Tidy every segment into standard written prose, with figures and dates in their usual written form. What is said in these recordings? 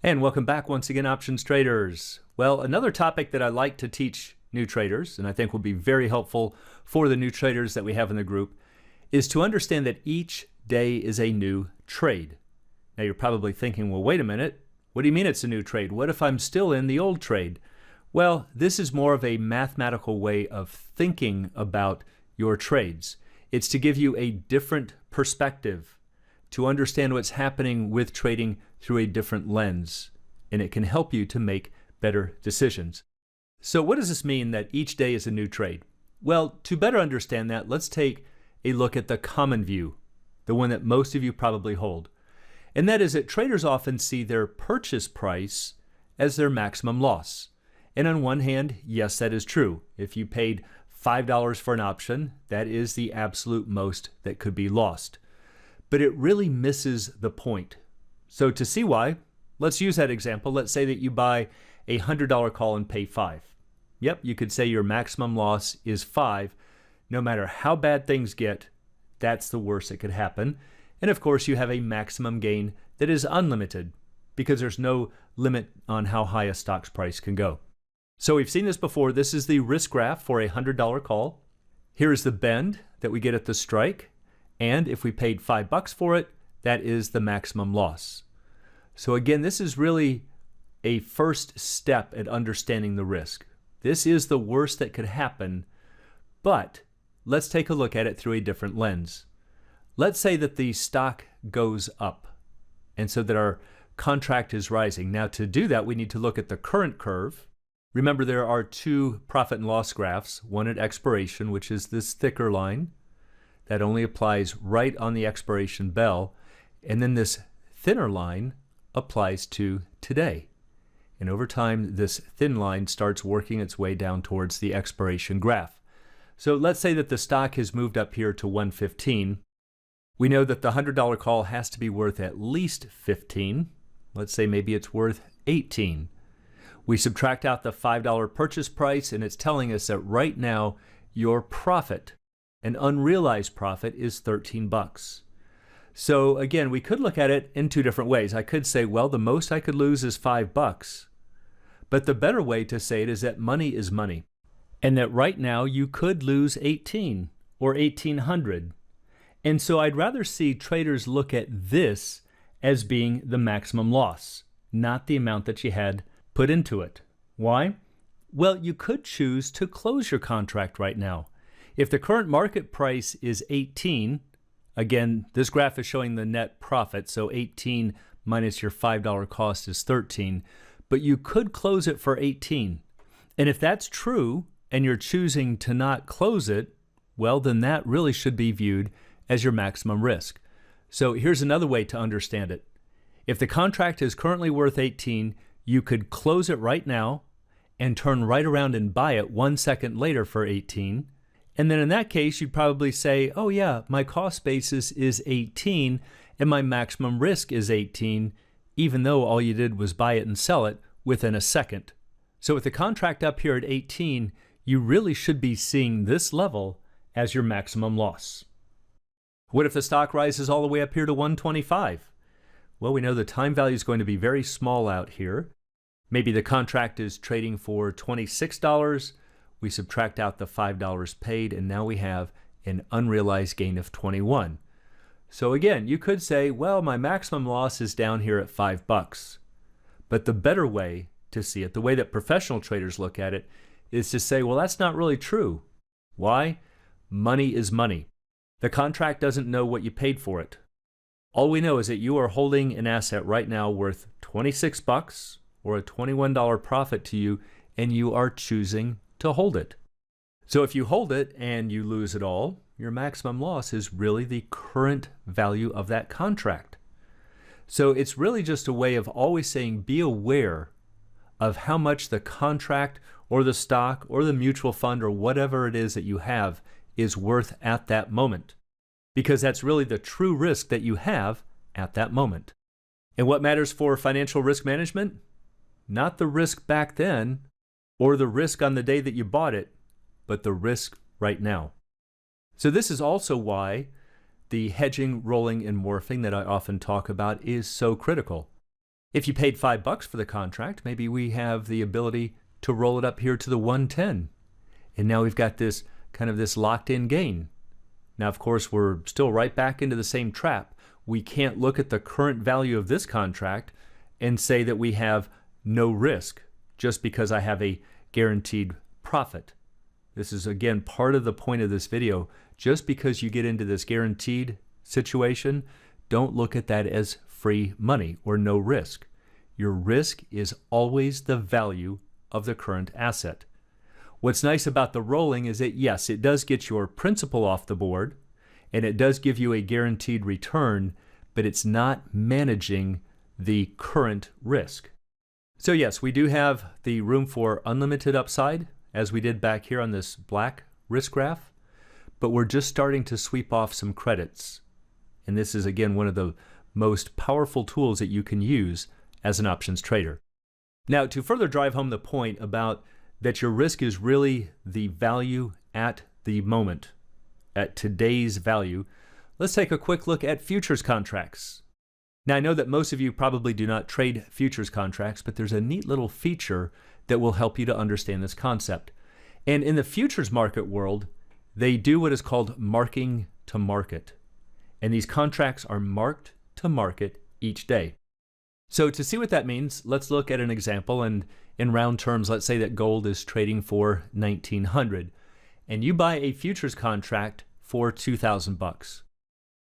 And welcome back once again, options traders. Well, another topic that I like to teach new traders, and I think will be very helpful for the new traders that we have in the group, is to understand that each day is a new trade. Now you're probably thinking, well, wait a minute, what do you mean it's a new trade? What if I'm still in the old trade? Well, this is more of a mathematical way of thinking about your trades. It's to give you a different perspective, to understand what's happening with trading through a different lens, and it can help you to make better decisions. So what does this mean that each day is a new trade? Well, to better understand that, let's take a look at the common view, the one that most of you probably hold. And that is that traders often see their purchase price as their maximum loss. And on one hand, yes, that is true. If you paid $5 for an option, that is the absolute most that could be lost. But it really misses the point. So to see why, let's use that example. Let's say that you buy a $100 call and pay $5. Yep, you could say your maximum loss is $5. No matter how bad things get, that's the worst that could happen. And of course, you have a maximum gain that is unlimited because there's no limit on how high a stock's price can go. So we've seen this before. This is the risk graph for a $100 call. Here is the bend that we get at the strike. And if we paid $5 for it, that is the maximum loss. So again, this is really a first step at understanding the risk. This is the worst that could happen, but let's take a look at it through a different lens. Let's say that the stock goes up, and so that our contract is rising. Now to do that, we need to look at the current curve. Remember, there are two profit and loss graphs, one at expiration, which is this thicker line that only applies right on the expiration bell, and then this thinner line applies to today. And over time, this thin line starts working its way down towards the expiration graph. So let's say that the stock has moved up here to 115. We know that the $100 call has to be worth at least 15. Let's say maybe it's worth 18. We subtract out the $5 purchase price, and it's telling us that right now your profit, an unrealized profit, is 13 bucks. So again, we could look at it in two different ways. I could say, well, the most I could lose is $5. But the better way to say it is that money is money, and that right now you could lose 18 or 1800. And so I'd rather see traders look at this as being the maximum loss, not the amount that you had put into it. Why? Well, you could choose to close your contract right now. If the current market price is 18, again, this graph is showing the net profit, so 18 minus your $5 cost is 13, but you could close it for 18. And if that's true, and you're choosing to not close it, well, then that really should be viewed as your maximum risk. So here's another way to understand it. If the contract is currently worth 18, you could close it right now and turn right around and buy it 1 second later for 18. And then in that case, you'd probably say, oh yeah, my cost basis is 18 and my maximum risk is 18, even though all you did was buy it and sell it within a second. So with the contract up here at 18, you really should be seeing this level as your maximum loss. What if the stock rises all the way up here to 125? Well, we know the time value is going to be very small out here. Maybe the contract is trading for $26. We subtract out the $5 paid, and now we have an unrealized gain of 21. So again, you could say, well, my maximum loss is down here at $5. But the better way to see it, the way that professional traders look at it, is to say, well, that's not really true. Why? Money is money. The contract doesn't know what you paid for it. All we know is that you are holding an asset right now worth 26 bucks or a $21 profit to you, and you are choosing to hold it. So if you hold it and you lose it all, your maximum loss is really the current value of that contract. So it's really just a way of always saying, be aware of how much the contract or the stock or the mutual fund or whatever it is that you have is worth at that moment, because that's really the true risk that you have at that moment. And what matters for financial risk management? Not the risk back then or the risk on the day that you bought it, but the risk right now. So this is also why the hedging, rolling, and morphing that I often talk about is so critical. If you paid $5 for the contract, maybe we have the ability to roll it up here to the 110. And now we've got this kind of this locked in gain. Now, of course, we're still right back into the same trap. We can't look at the current value of this contract and say that we have no risk just because I have a guaranteed profit. This is, again, part of the point of this video. Just because you get into this guaranteed situation, don't look at that as free money or no risk. Your risk is always the value of the current asset. What's nice about the rolling is that, yes, it does get your principal off the board, and it does give you a guaranteed return, but it's not managing the current risk. So yes, we do have the room for unlimited upside, as we did back here on this black risk graph, but we're just starting to sweep off some credits. And this is, again, one of the most powerful tools that you can use as an options trader. Now, to further drive home the point about that your risk is really the value at the moment, at today's value, let's take a quick look at futures contracts. Now, I know that most of you probably do not trade futures contracts, but there's a neat little feature that will help you to understand this concept. And in the futures market world, they do what is called marking to market. And these contracts are marked to market each day. So to see what that means, let's look at an example. And in round terms, let's say that gold is trading for 1900, and you buy a futures contract for $2,000.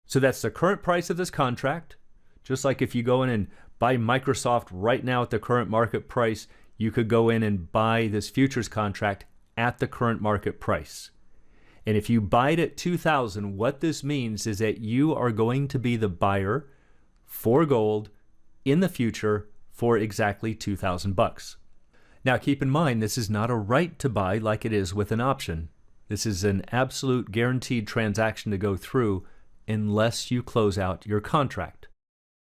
So that's the current price of this contract. Just like if you go in and buy Microsoft right now at the current market price, you could go in and buy this futures contract at the current market price. And if you buy it at $2,000, what this means is that you are going to be the buyer for gold in the future for exactly $2,000. Now keep in mind, this is not a right to buy like it is with an option. This is an absolute guaranteed transaction to go through unless you close out your contract.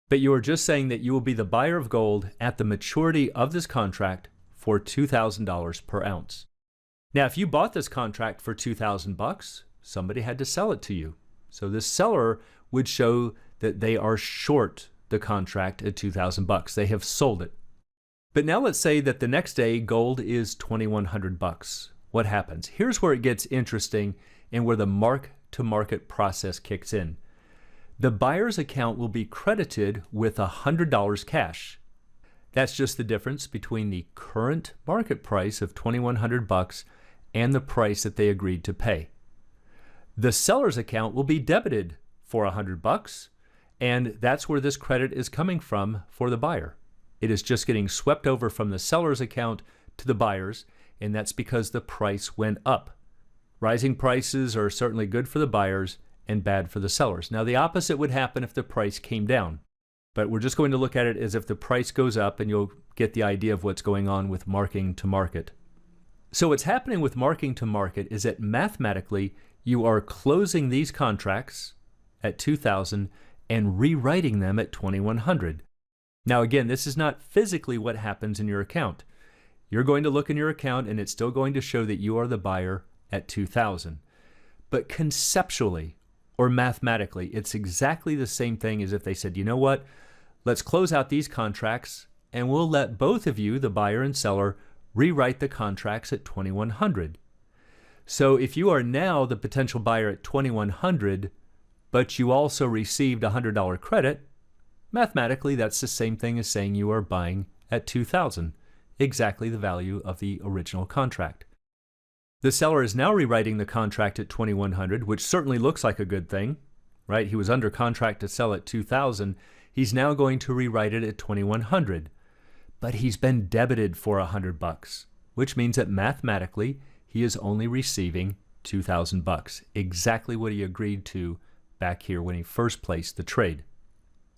But you are just saying that you will be the buyer of gold at the maturity of this contract for $2,000 per ounce. Now, if you bought this contract for $2,000, somebody had to sell it to you. So this seller would show that they are short the contract at $2,000. They have sold it. But now let's say that the next day gold is $2,100. What happens? Here's where it gets interesting and where the mark-to-market process kicks in. The buyer's account will be credited with $100 cash. That's just the difference between the current market price of $2,100 and the price that they agreed to pay. The seller's account will be debited for $100, and that's where this credit is coming from for the buyer. It is just getting swept over from the seller's account to the buyer's, and that's because the price went up. Rising prices are certainly good for the buyers and bad for the sellers. Now, the opposite would happen if the price came down. But we're just going to look at it as if the price goes up, and you'll get the idea of what's going on with marking to market. So what's happening with marking to market is that mathematically, you are closing these contracts at $2,000 and rewriting them at $2,100. Now, again, this is not physically what happens in your account. You're going to look in your account, and it's still going to show that you are the buyer at $2,000. But conceptually, or mathematically, it's exactly the same thing as if they said, you know what, let's close out these contracts and we'll let both of you, the buyer and seller, rewrite the contracts at $2,100. So if you are now the potential buyer at $2,100, but you also received a $100 credit, mathematically that's the same thing as saying you are buying at $2,000, exactly the value of the original contract. The seller is now rewriting the contract at $2,100, which certainly looks like a good thing, right? He was under contract to sell at $2,000. He's now going to rewrite it at $2,100, but he's been debited for $100, which means that mathematically he is only receiving $2,000, exactly what he agreed to back here when he first placed the trade.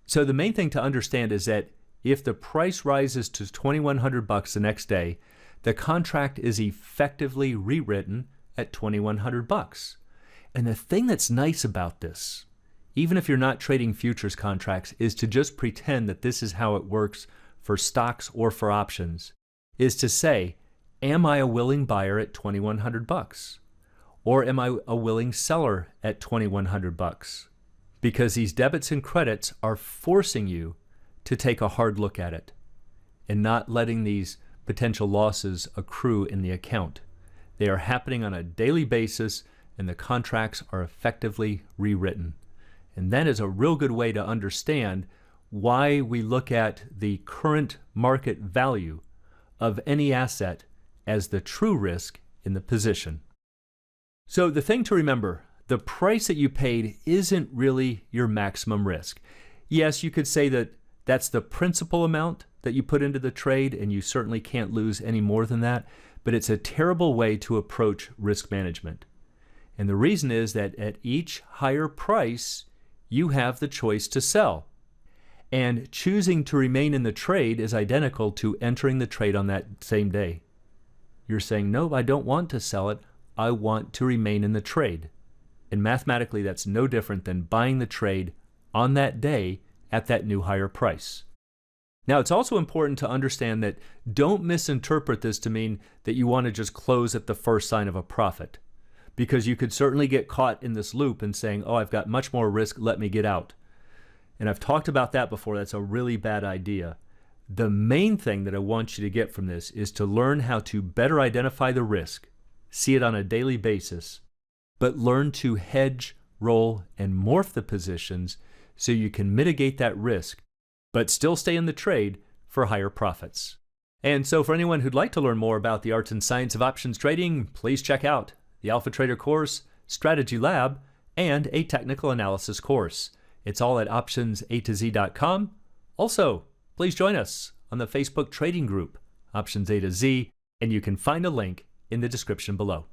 So the main thing to understand is that if the price rises to $2,100 the next day, the contract is effectively rewritten at $2,100. And the thing that's nice about this, even if you're not trading futures contracts, is to just pretend that this is how it works for stocks or for options, is to say, am I a willing buyer at $2,100? Or am I a willing seller at $2,100? Because these debits and credits are forcing you to take a hard look at it. and not letting these potential losses accrue in the account. They are happening on a daily basis, and the contracts are effectively rewritten. And that is a real good way to understand why we look at the current market value of any asset as the true risk in the position. So the thing to remember, the price that you paid isn't really your maximum risk. Yes, you could say that that's the principal amount that you put into the trade, and you certainly can't lose any more than that, but it's a terrible way to approach risk management. And the reason is that at each higher price, you have the choice to sell. And choosing to remain in the trade is identical to entering the trade on that same day. You're saying, no, I don't want to sell it. I want to remain in the trade. And mathematically, that's no different than buying the trade on that day at that new higher price. Now, it's also important to understand that don't misinterpret this to mean that you want to just close at the first sign of a profit, because you could certainly get caught in this loop and saying, oh, I've got much more risk, let me get out. And I've talked about that before. That's a really bad idea. The main thing that I want you to get from this is to learn how to better identify the risk, see it on a daily basis, but learn to hedge, roll, and morph the positions so you can mitigate that risk, but still stay in the trade for higher profits. And so for anyone who'd like to learn more about the art and science of options trading, please check out the Alpha Trader course, Strategy Lab, and a technical analysis course. It's all at optionsatoz.com. Also, please join us on the Facebook trading group, Options A to Z, and you can find a link in the description below.